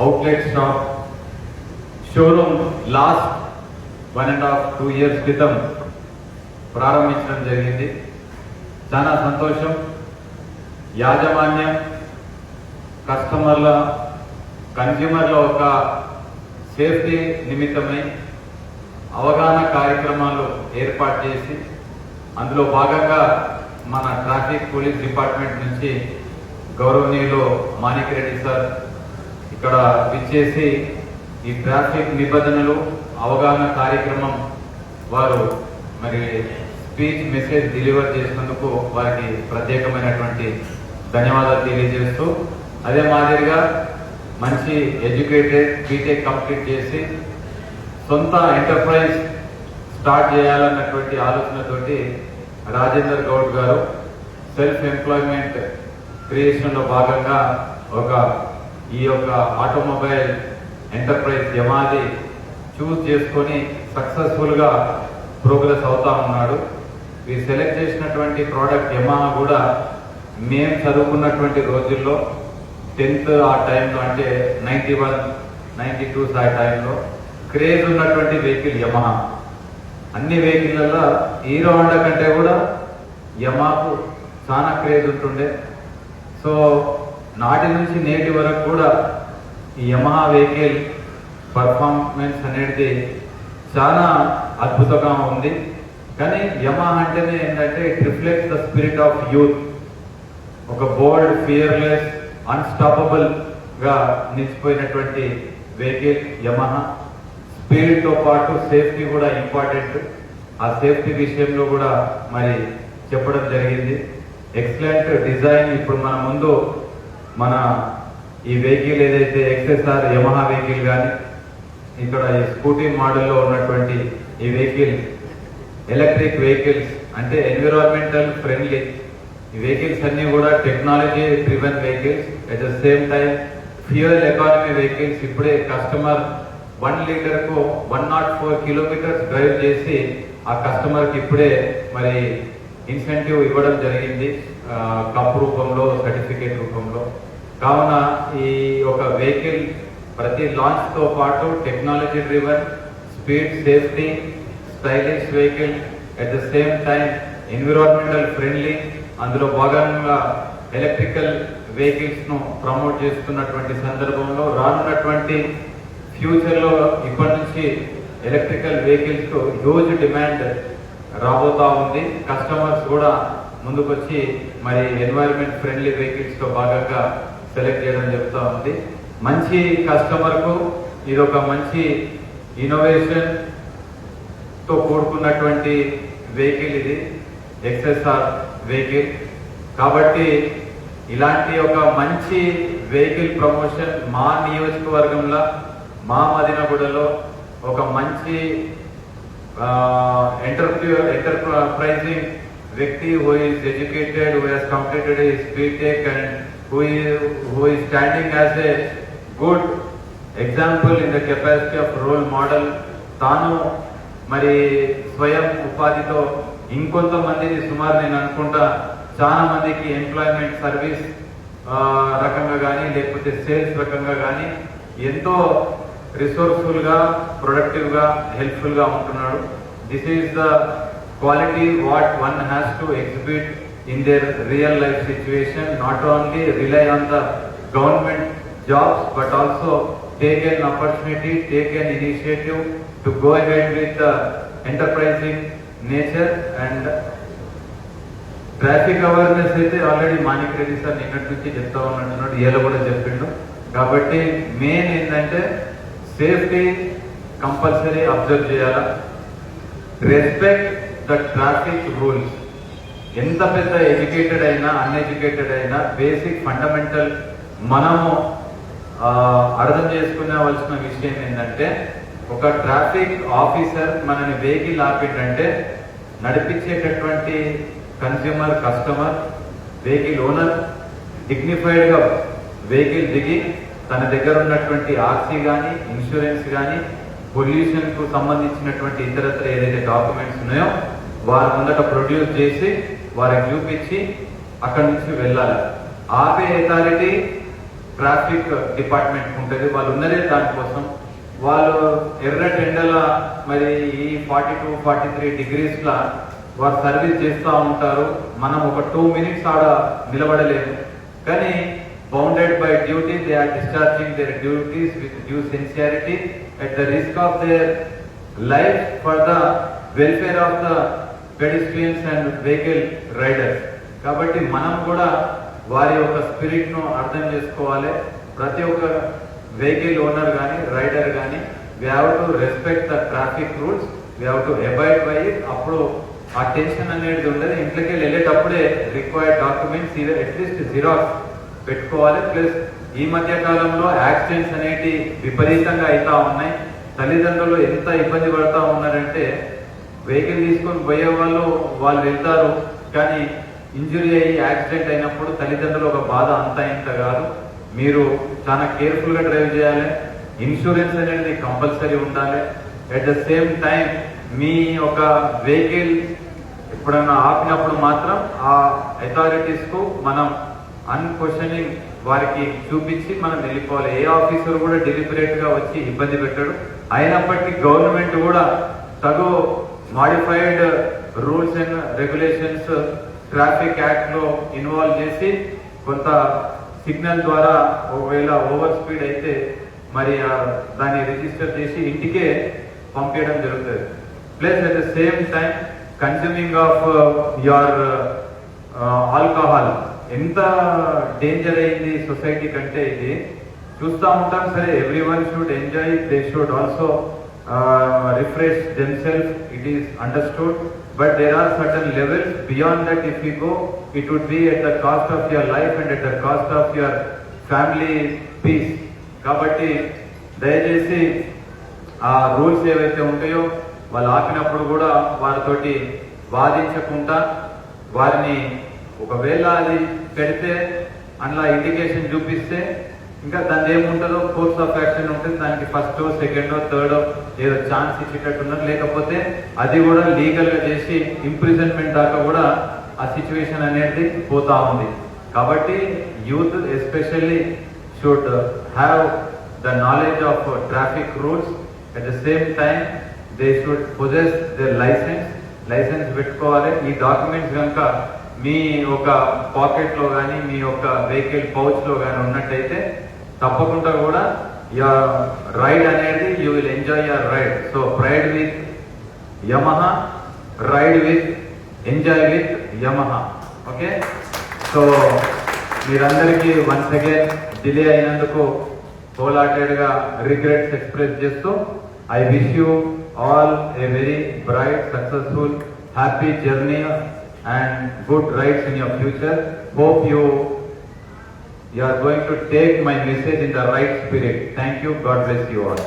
Outlet shop showroom last 1.5-2 years క్రితం ప్రారంభించడం జరిగింది. చాలా సంతోషం. యాజమాన్యం కన్జ్యూమర్ల ఒక సేఫ్టీ నిమిత్తమై అవగాహన కార్యక్రమాలు ఏర్పాటు చేసి అందులో భాగంగా మన ట్రాఫిక్ పోలీస్ డిపార్ట్మెంట్ నుంచి గౌరవనీయులు మాణిక్ రెడ్డి సార్ ఇక్కడ విచ్చేసి ఈ ట్రాఫిక్ నిబంధనలు అవగాహన కార్యక్రమం వారు మరి స్పీచ్ మెసేజ్ డెలివర్ చేసినందుకు వారికి ప్రత్యేకమైనటువంటి ధన్యవాదాలు తెలియజేస్తూ, అదే మాదిరిగా మంచి ఎడ్యుకేటెడ్ బీటెక్ కంప్లీట్ చేసి సొంత ఎంటర్ప్రైజ్ స్టార్ట్ చేయాలన్నటువంటి ఆలోచనతోటి రాజేందర్ గౌడ్ గారు సెల్ఫ్ ఎంప్లాయ్మెంట్ క్రియేషన్ లో భాగంగా ఈ యొక్క ఆటోమొబైల్ ఎంటర్ప్రైజ్ యమాది చూస్ చేసుకొని సక్సెస్ఫుల్ గా ప్రోగ్రెస్ అవుతా ఉన్నాడు. ఈ సెలెక్ట్ చేసినటువంటి ప్రోడక్ట్ యమహా కూడా మేము చదువుకున్నటువంటి రోజుల్లో 10th ఆ టైంలో అంటే 91-92 ఆ టైంలో క్రేజ్ ఉన్నటువంటి వెహికల్ యమహా. అన్ని వెహికల్లో హీరో హోండా కంటే కూడా యమహాకు చాలా క్రేజ్ ఉంటుండే. సో నాటి నుంచి నేటి వరకు కూడా ఈ యమహా వెహికల్ పర్ఫార్మెన్స్ అనేది చాలా అద్భుతంగా ఉంది. కానీ యమహా అంటేనే ఏంటంటే it reflects the spirit of youth. ఒక బోల్డ్, ఫియర్లెస్, అన్స్టాపబుల్ గా నిలిచిపోయినటువంటి వెహికల్ యమహా. స్పీడ్ తో పాటు సేఫ్టీ కూడా ఇంపార్టెంట్. ఆ సేఫ్టీ విషయంలో కూడా మరి చెప్పడం జరిగింది. Excellent design. ఇప్పుడు మన ముందు ఈ వెహికల్ ఏదైతే XSR యమహా వెహికల్ కానీ ఇక్కడ ఈ స్కూటీ మోడల్లో ఉన్నటువంటి ఈ వెహికల్ ఎలక్ట్రిక్ వెహికల్స్ అంటే ఎన్విరాన్మెంటల్ ఫ్రెండ్లీ. ఈ వెహికల్స్ అన్ని కూడా technology driven vehicles. At the same time fuel economy vehicles. ఇప్పుడే కస్టమర్ 1 లీటర్కు 104 kilometers డ్రైవ్ చేసి ఆ కస్టమర్ కి ఇప్పుడే మరి ఇన్సెంటివ్ ఇవ్వడం జరిగింది, కప్ రూపంలో, సర్టిఫికేట్ రూపంలో. కావున ఈ ఒక వెహికల్ ప్రతి లాంచ్ తో పాటు technology driven, speed, safety, stylish vehicle, at the same time environmental friendly. అందులో భాగంగా ఎలక్ట్రికల్ వెహికల్స్ ను ప్రమోట్ చేస్తున్నటువంటి సందర్భంలో రానున్నటువంటి ఫ్యూచర్ లో ఇప్పటి నుంచి ఎలక్ట్రికల్ వెహికల్స్ కు హ్యూజ్ డిమాండ్ రాబోతా ఉంది. కస్టమర్స్ కూడా ముందుకొచ్చి మరి ఎన్వైరన్మెంట్ ఫ్రెండ్లీ వెహికల్స్ తో భాగంగా సెలెక్ట్ చేయడం జరుగుతూ ఉంది. మంచి కస్టమర్ కు ఇది ఒక మంచి ఇన్నోవేషన్ తో కూడుకున్నటువంటి వెహికల్. ఇది XSR వెహికల్ కాబట్టి ఇలాంటి ఒక మంచి వెహికల్ ప్రమోషన్ మా నియోజకవర్గంలో, మా మదినగూడలో ఒక మంచి ఎంటర్ప్రైజింగ్ వ్యక్తి who is educated, who has completed his BTech and who is standing as a good example in the capacity of role model. తాను మరి స్వయం ఉపాధితో ఇంకొంతమందిని సుమారు నేను అనుకుంటా చాలా మందికి ఎంప్లాయ్మెంట్ సర్వీస్ రకంగా కానీ లేకపోతే సేల్స్ రకంగా కానీ ఎంతో రిసోర్స్ఫుల్ గా, ప్రొడక్టివ్ గా, హెల్ప్ఫుల్ గా ఉంటున్నాడు. This is the quality what one has to exhibit in their real life situation, not only rely on the government jobs but also take an opportunity, take an initiative to go ahead with the enterprising nature. And traffic awareness అయితే already Manik Reddy sir నిన్నటి నుంచి చెప్తా ఉన్నట్టున్నాడు, ఏలో కూడా చెప్పిండు. కాబట్టి main ఏంటంటే safety compulsory observe చేయాలా, రెస్పెక్ట్ ద ట్రాఫిక్ రూల్స్. ఎంత పెద్ద ఎడ్యుకేటెడ్ అయినా అన్ఎడ్యుకేటెడ్ అయినా బేసిక్ ఫండమెంటల్ మనము అర్థం చేసుకోవాల్సిన విషయం ఏంటంటే ఒక ట్రాఫిక్ ఆఫీసర్ మనని వెహికల్ ఆపిందంటే నడిపించేటటువంటి consumer, customer, vehicle owner dignified గా వెహికల్ దిగి తన దగ్గర ఉన్నటువంటి ఆర్సీ కానీ, ఇన్సూరెన్స్ కానీ, పొల్యూషన్ కు సంబంధించినటువంటి ఇతరత్ర ఏదైతే డాక్యుమెంట్స్ ఉన్నాయో వారి ముందట ప్రొడ్యూస్ చేసి వారికి చూపించి అక్కడి నుంచి వెళ్ళాలి. ఆపే అథారిటీ ట్రాఫిక్ డిపార్ట్మెంట్ ఉంటుంది, వాళ్ళు ఉన్నదే దానికోసం. వాళ్ళు ఎర్రటి ఎండల మరి ఈ 42-43 డిగ్రీస్ల వారు సర్వీస్ చేస్తూ ఉంటారు. మనం ఒక 2 minutes ఆడ నిలబడలేము. కానీ bounded by duty, they are discharging their duties with due sincerity at the risk of their life for the welfare of the pedestrians and vehicle riders. కాబట్టి మనం కూడా వారి యొక్క స్పిరిట్ ను అర్థం చేసుకోవాలి. ప్రతి ఒక్క వెహికల్ ఓనర్ కానీ రైడర్ కానీ we have to respect the traffic rules, we have to abide by it. అప్పుడు ఆ టెన్షన్ అనేది ఉండదు. ఇంట్లోకి వెళ్ళేటప్పుడే రిక్వైర్డ్ డాక్యుమెంట్స్ అట్లీస్ట్ జిరాక్స్ పెట్టుకోవాలి. ప్లస్ ఈ మధ్య కాలంలో యాక్సిడెంట్స్ అనేటి విపరీతంగా అవుతా ఉన్నాయి. తల్లిదండ్రులు ఎంత ఇబ్బంది పడతా ఉన్నారంటే వెహికల్ తీసుకొని పోయే వాళ్ళు వెళ్తారు, కానీ ఇంజురీ అయ్యి యాక్సిడెంట్ అయినప్పుడు తల్లిదండ్రులు ఒక బాధ అంతా ఇంత కాదు. మీరు చాలా కేర్ఫుల్ గా డ్రైవ్ చేయాలి. ఇన్సూరెన్స్ అనేది కంపల్సరీ ఉండాలి. అట్ ద సేమ్ టైం మీ ఒక వెహికల్ ఎప్పుడన్నా ఆపినప్పుడు మాత్రం ఆ అథారిటీస్ కు మనం అన్క్వశ్చనింగ్ వారికి చూపించి మనం వెళ్ళిపోవాలి. ఏ ఆఫీసర్ కూడా డెలిబరేట్ గా వచ్చి ఇబ్బంది పెట్టాడు. అయినప్పటికీ గవర్నమెంట్ కూడా తగు modified rules and regulations traffic act లో ఇన్వాల్వ్ చేసి కొంత సిగ్నల్ ద్వారా ఒకవేళ ఓవర్ స్పీడ్ అయితే మరి దాన్ని రిజిస్టర్ చేసి ఇంటికే పంపించడం జరుగుతుంది. Plus at the same time consuming of your alcohol ఎంత డేంజర్ అయింది సొసైటీ కంటే ఇది చూస్తూ ఉంటాం. సరే, every one should enjoy, they should also refresh themself, it is understood. But there are certain levels beyond that. If you go, it would be at the cost of your life and at the cost of your family peace. కాబట్టి దయచేసి ఆ rules ఏవైతే ఉంటాయో వాళ్ళు ఆపినప్పుడు కూడా వారితోటి వాదించకుండా వారిని ఒకవేళ అది పెడితే అందులో ఇండికేషన్ చూపిస్తే ఇంకా దాని ఏముంటుందో కోర్స్ ఆఫ్ యాక్షన్ ఉంటుంది. దానికి ఫస్ట్ సెకండో థర్డో ఏదో ఛాన్స్ ఇచ్చేటట్టున్నారు. లేకపోతే అది కూడా లీగల్ గా చేసి ఇంప్రిజన్మెంట్ దాకా కూడా ఆ సిచ్యువేషన్ అనేది పోతా ఉంది. కాబట్టి youth especially should have the knowledge of traffic rules. At the same time they should possess the licence పెట్టుకోవాలి. ఈ డాక్యుమెంట్స్ కనుక మీ ఒక పాకెట్ లో కానీ మీ యొక్క వెహికల్ పౌచ్ లో కానీ ఉన్నట్టయితే తప్పకుండా కూడా యువర్ రైడ్ అనేది you will enjoy your ride. So pride with Yamaha, ride with enjoy with Yamaha. Okay, so మీరందరికీ వన్స్ అగైన్ డిలే అయినందుకు హోల్ హార్టెడ్ గా రిగ్రెట్స్ ఎక్స్ప్రెస్ చేస్తూ I wish you all a very bright, successful, happy journey and good rides in your future. Hope you are going to take my message in the right spirit. Thank you. God bless you all.